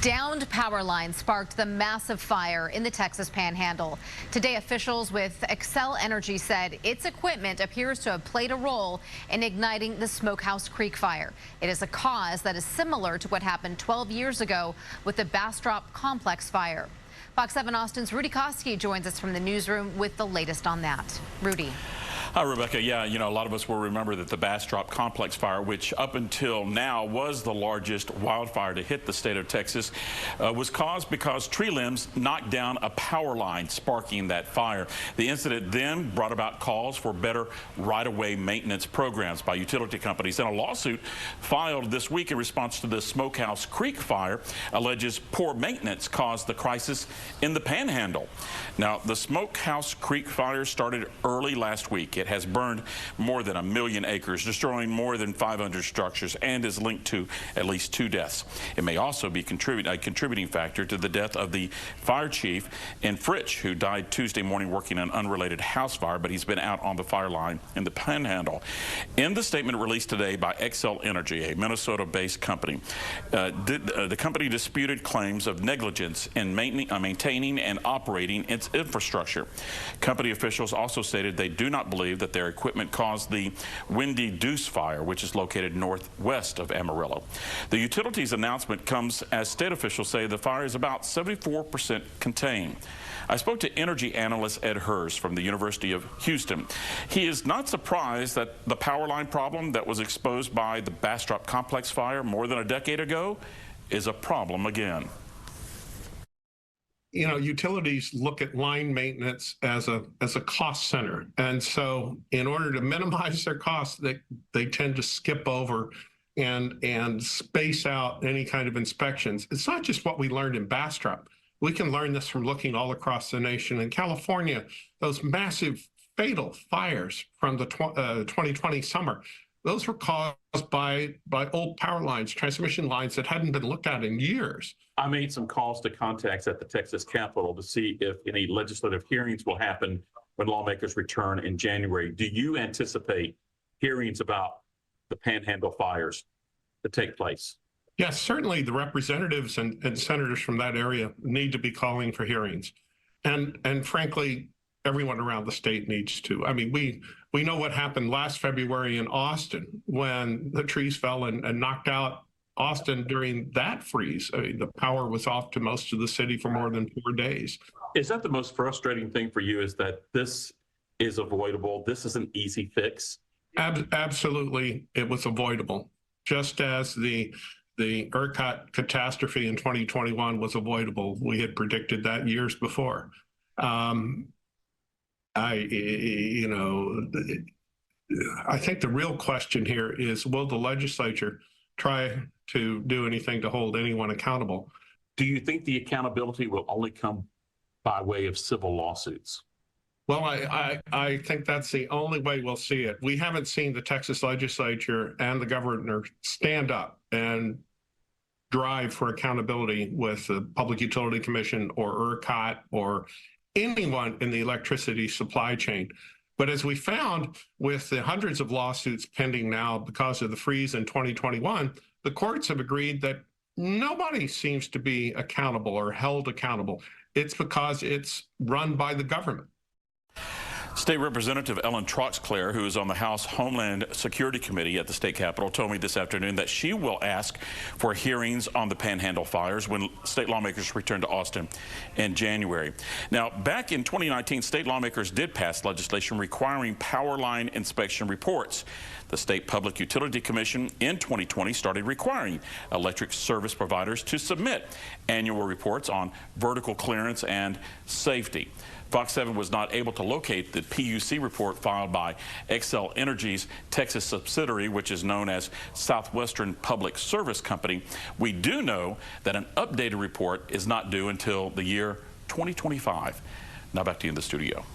Downed power lines sparked the massive fire in the Texas Panhandle. Today, officials with Xcel Energy said its equipment appears to have played a role in igniting the Smokehouse Creek Fire. It is a cause that is similar to what happened 12 years ago with the Bastrop Complex fire. Fox 7 Austin's Rudy Koski joins us from the newsroom with the latest on that. Rudy. Hi, Rebecca. Yeah, a lot of us will remember that the Bastrop Complex fire, which up until now was the largest wildfire to hit the state of Texas, was caused because tree limbs knocked down a power line, sparking that fire. The incident then brought about calls for better right-of-way maintenance programs by utility companies, and a lawsuit filed this week in response to the Smokehouse Creek fire alleges poor maintenance caused the crisis in the Panhandle. Now, the Smokehouse Creek fire started early last week. It has burned more than 1 million acres, destroying more than 500 structures, and is linked to at least 2 deaths. It may also be a contributing factor to the death of the fire chief in Fritch, who died Tuesday morning working an unrelated house fire, but he's been out on the fire line in the Panhandle. In the statement released today by Xcel Energy, a Minnesota-based company, the company disputed claims of negligence in maintaining and operating its infrastructure. Company officials also stated they do not believe that their equipment caused the Windy Deuce fire, which is located northwest of Amarillo. The utilities announcement comes as state officials say the fire is about 74% contained. I spoke to energy analyst Ed Hurst from the University of Houston. He is not surprised that the power line problem that was exposed by the Bastrop Complex fire more than a decade ago is a problem again. Utilities look at line maintenance as a cost center. And so in order to minimize their costs, they tend to skip over and space out any kind of inspections. It's not just what we learned in Bastrop. We can learn this from looking all across the nation. In California, those massive fatal fires from the 2020 summer, those were caused by old power lines, transmission lines that hadn't been looked at in years. I made some calls to contacts at the Texas Capitol to see if any legislative hearings will happen when lawmakers return in January. Do you anticipate hearings about the Panhandle fires to take place? Yes, certainly the representatives and senators from that area need to be calling for hearings. And frankly, everyone around the state needs to. I mean, we know what happened last February in Austin when the trees fell and knocked out Austin during that freeze. I mean, the power was off to most of the city for more than 4 days. Is that the most frustrating thing for you, is that this is avoidable? This is an easy fix? Absolutely, it was avoidable. Just as the ERCOT catastrophe in 2021 was avoidable. We had predicted that years before. I think the real question here is, will the legislature try to do anything to hold anyone accountable? Do you think the accountability will only come by way of civil lawsuits? Well, I think that's the only way we'll see it. We haven't seen the Texas legislature and the governor stand up and drive for accountability with the Public Utility Commission or ERCOT or anyone in the electricity supply chain. But as we found with the hundreds of lawsuits pending now because of the freeze in 2021, the courts have agreed that nobody seems to be accountable or held accountable. It's because it's run by the government. State Representative Ellen Troxclair, who is on the House Homeland Security Committee at the state capitol, told me this afternoon that she will ask for hearings on the Panhandle fires when state lawmakers return to Austin in January. Now, back in 2019, state lawmakers did pass legislation requiring power line inspection reports. The State Public Utility Commission in 2020 started requiring electric service providers to submit annual reports on vertical clearance and safety. Fox 7 was not able to locate the PUC report filed by Xcel Energy's Texas subsidiary, which is known as Southwestern Public Service Company. We do know that an updated report is not due until the year 2025. Now back to you in the studio.